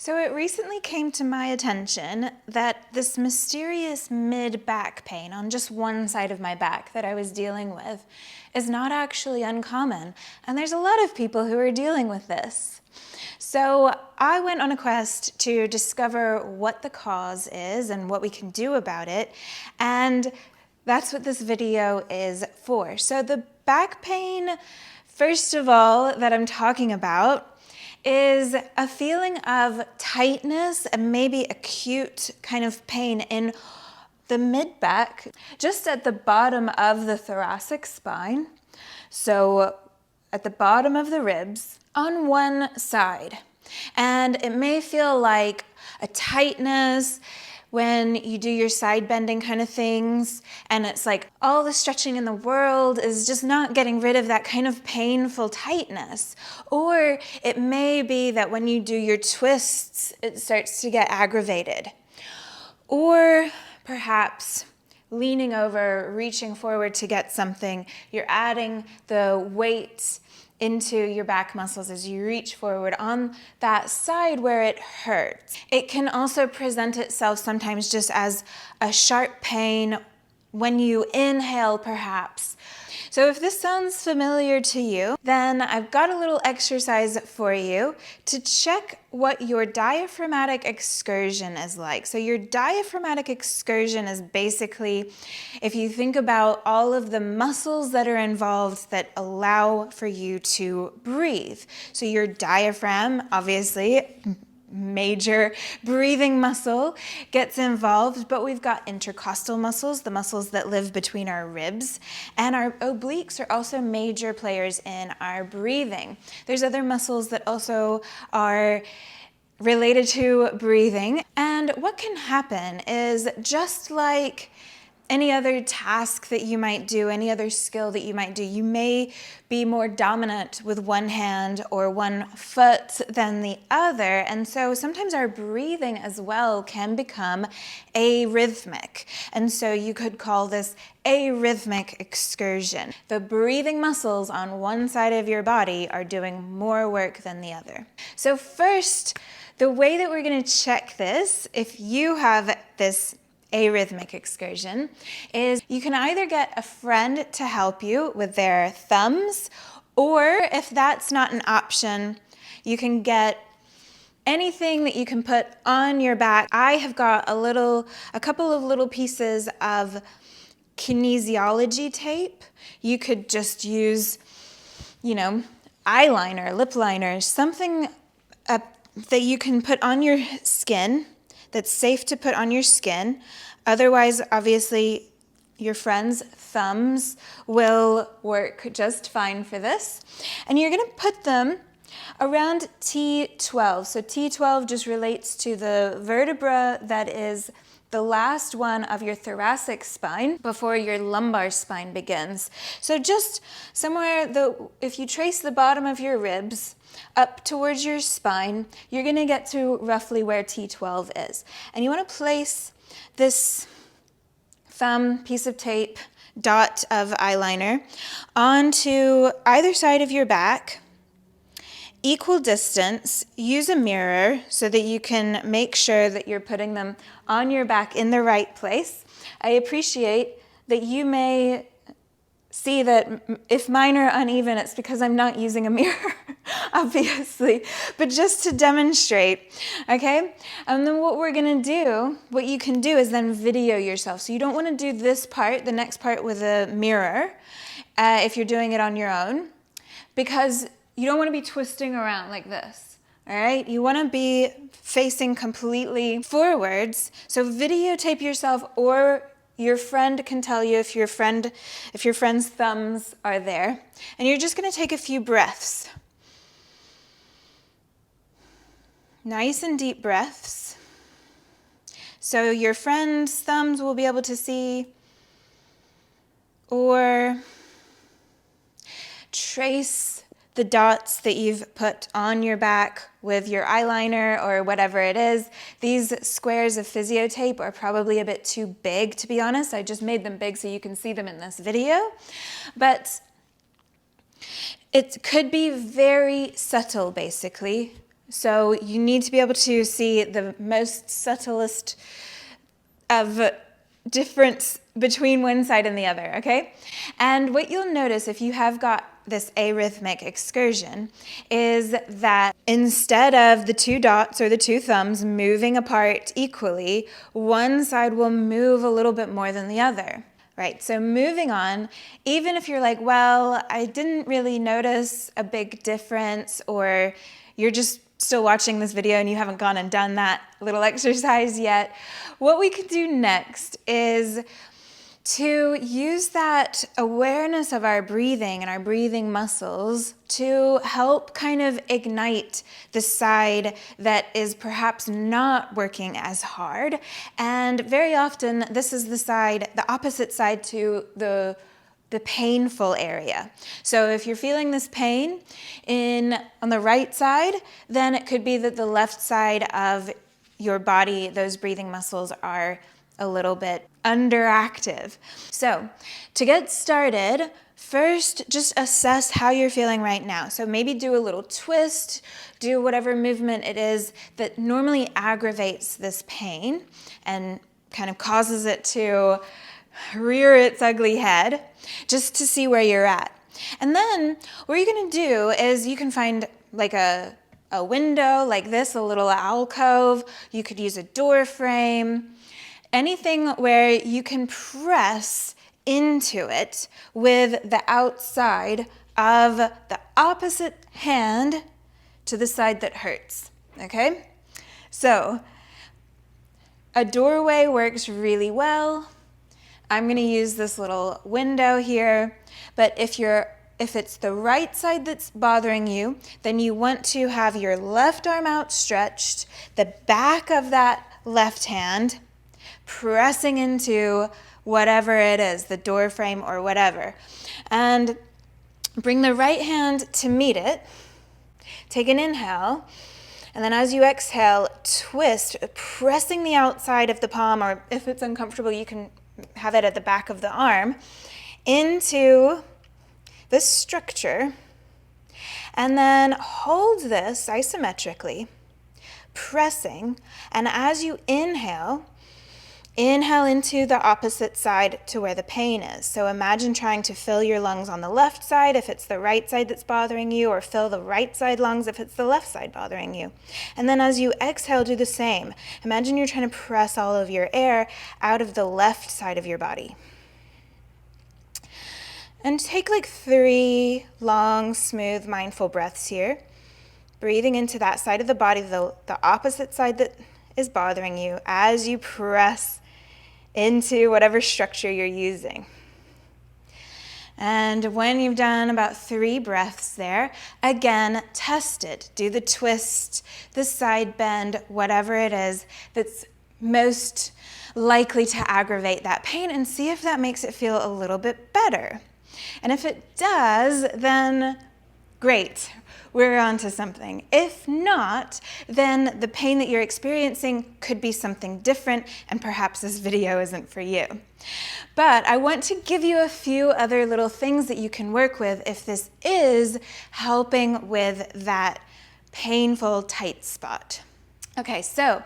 So it recently came to my attention that this mysterious mid-back pain on just one side of my back that I was dealing with is not actually uncommon, and there's a lot of people who are dealing with this. So I went on a quest to discover what the cause is and what we can do about it, and that's what this video is for. So the back pain, first of all, that I'm talking about is a feeling of tightness and maybe acute kind of pain in the mid-back, just at the bottom of the thoracic spine. So at the bottom of the ribs on one side. And it may feel like a tightness when you do your side bending kind of things, and it's like all the stretching in the world is just not getting rid of that kind of painful tightness. Or it may be that when you do your twists, it starts to get aggravated. Or perhaps leaning over, reaching forward to get something, you're adding the weight into your back muscles as you reach forward on that side where it hurts. It can also present itself sometimes just as a sharp pain when you inhale, perhaps. So if this sounds familiar to you, then I've got a little exercise for you to check what your diaphragmatic excursion is like. So your diaphragmatic excursion is basically, if you think about all of the muscles that are involved that allow for you to breathe. So your diaphragm, obviously, major breathing muscle gets involved, but we've got intercostal muscles, the muscles that live between our ribs, and our obliques are also major players in our breathing. There's other muscles that also are related to breathing, and what can happen is, just like any other task that you might do, any other skill that you might do, you may be more dominant with one hand or one foot than the other. And so sometimes our breathing as well can become arrhythmic. And so you could call this arrhythmic excursion. The breathing muscles on one side of your body are doing more work than the other. So first, the way that we're going to check this, if you have this arrhythmic excursion, is you can either get a friend to help you with their thumbs, or if that's not an option, you can get anything that you can put on your back. I have got a couple of little pieces of kinesiology tape. You could just use, eyeliner, lip liner, something that you can put on your skin that's safe to put on your skin. Otherwise, obviously, your friend's thumbs will work just fine for this. And you're gonna put them around T12. So T12 just relates to the vertebra that is the last one of your thoracic spine before your lumbar spine begins. So just somewhere, if you trace the bottom of your ribs up towards your spine, you're gonna get to roughly where T12 is. And you wanna place this thumb, piece of tape, dot of eyeliner onto either side of your back, equal distance. Use a mirror so that you can make sure that you're putting them on your back in the right place. I appreciate that you may see that if mine are uneven, it's because I'm not using a mirror, obviously, but just to demonstrate, okay? And then what you can do is then video yourself. So you don't want to do this part, the next part with a mirror, if you're doing it on your own, because you don't want to be twisting around like this, all right? You want to be facing completely forwards. So videotape yourself, or your friend can tell you if your friend's thumbs are there. And you're just going to take a few breaths. Nice and deep breaths. So your friend's thumbs will be able to see, or trace the dots that you've put on your back with your eyeliner or whatever it is. These squares of physio tape are probably a bit too big, to be honest. I just made them big so you can see them in this video. But it could be very subtle, basically. So you need to be able to see the most subtlest of difference between one side and the other, okay? And what you'll notice if you have got this arrhythmic excursion is that instead of the two dots or the two thumbs moving apart equally, one side will move a little bit more than the other. Right, so moving on, even if you're like, well, I didn't really notice a big difference, or you're just still watching this video and you haven't gone and done that little exercise yet, what we could do next is to use that awareness of our breathing and our breathing muscles to help kind of ignite the side that is perhaps not working as hard. And very often this is the side, the opposite side to the painful area. So if you're feeling this pain on the right side, then it could be that the left side of your body, those breathing muscles are a little bit underactive. So to get started, first just assess how you're feeling right now. So maybe do a little twist, do whatever movement it is that normally aggravates this pain and kind of causes it to rear its ugly head, just to see where you're at. And then what you're gonna do is you can find like a window like this, a little alcove. You could use a door frame, anything where you can press into it with the outside of the opposite hand to the side that hurts, okay? So a doorway works really well. I'm gonna use this little window here, but if it's the right side that's bothering you, then you want to have your left arm outstretched, the back of that left hand pressing into whatever it is, the door frame or whatever. And bring the right hand to meet it. Take an inhale, and then as you exhale, twist, pressing the outside of the palm, or if it's uncomfortable, you can have it at the back of the arm, into this structure, and then hold this isometrically, pressing, and as you inhale into the opposite side to where the pain is. So imagine trying to fill your lungs on the left side if it's the right side that's bothering you, or fill the right side lungs if it's the left side bothering you. And then as you exhale, do the same. Imagine you're trying to press all of your air out of the left side of your body. And take like 3 long, smooth, mindful breaths here. Breathing into that side of the body, the opposite side that is bothering you, as you press into whatever structure you're using. And when you've done about 3 breaths there, again, test it. Do the twist, the side bend, whatever it is that's most likely to aggravate that pain, and see if that makes it feel a little bit better. And if it does, then great, we're on to something. If not, then the pain that you're experiencing could be something different, and perhaps this video isn't for you. But I want to give you a few other little things that you can work with if this is helping with that painful tight spot. Okay, so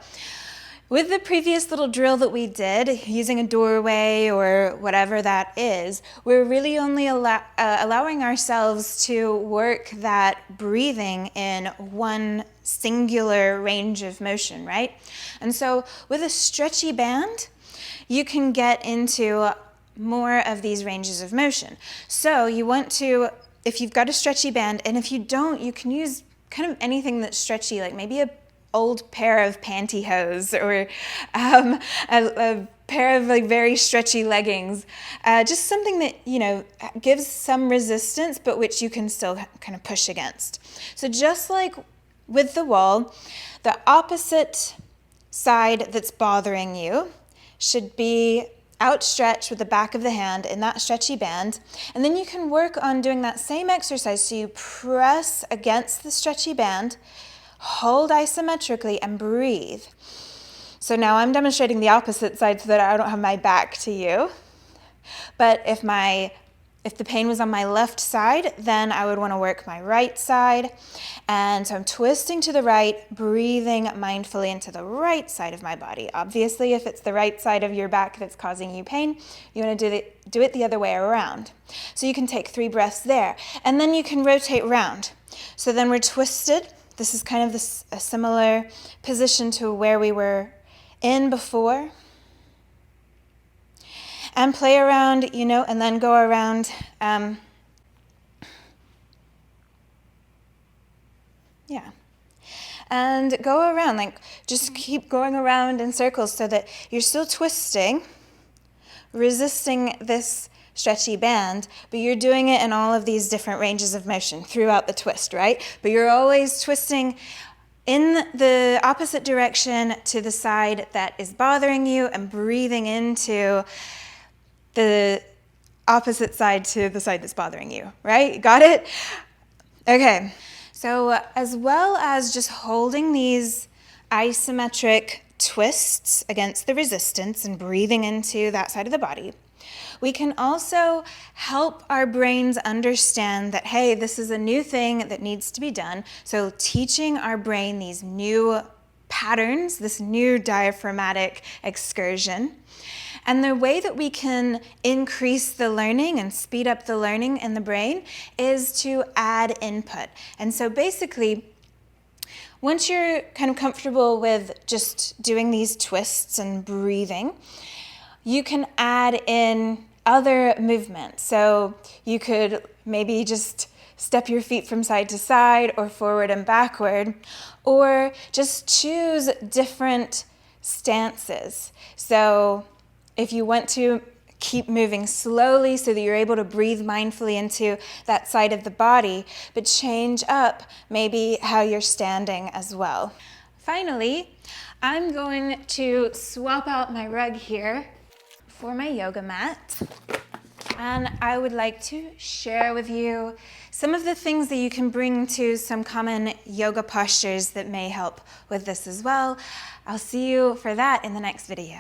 with the previous little drill that we did, using a doorway or whatever that is, we're really only allowing ourselves to work that breathing in one singular range of motion, right? And so with a stretchy band, you can get into more of these ranges of motion. So you want to, if you've got a stretchy band, and if you don't, you can use kind of anything that's stretchy, like maybe a old pair of pantyhose, or a pair of like very stretchy leggings, just something that, you know, gives some resistance, but which you can still kind of push against. So just like with the wall, the opposite side that's bothering you should be outstretched with the back of the hand in that stretchy band, and then you can work on doing that same exercise. So you press against the stretchy band, hold isometrically, and breathe. So now I'm demonstrating the opposite side so that I don't have my back to you. But if my If the pain was on my left side, then I would want to work my right side. And so I'm twisting to the right, breathing mindfully into the right side of my body. Obviously, if it's the right side of your back that's causing you pain, you want to do it the other way around. So you can take 3 breaths there, and then you can rotate around. So then we're twisted. This is kind of a similar position to where we were in before. And play around, and then go around. And go around, just keep going around in circles so that you're still twisting, resisting this stretchy band, but you're doing it in all of these different ranges of motion throughout the twist, right? But you're always twisting in the opposite direction to the side that is bothering you and breathing into the opposite side to the side that's bothering you, right? Got it? Okay, so as well as just holding these isometric twists against the resistance and breathing into that side of the body, we can also help our brains understand that, hey, this is a new thing that needs to be done. So teaching our brain these new patterns, this new diaphragmatic excursion. And the way that we can increase the learning and speed up the learning in the brain is to add input. And so basically, once you're kind of comfortable with just doing these twists and breathing, you can add in other movements. So you could maybe just step your feet from side to side or forward and backward, or just choose different stances. So if you want to keep moving slowly so that you're able to breathe mindfully into that side of the body, but change up maybe how you're standing as well. Finally, I'm going to swap out my rug here for my yoga mat. And I would like to share with you some of the things that you can bring to some common yoga postures that may help with this as well. I'll see you for that in the next video.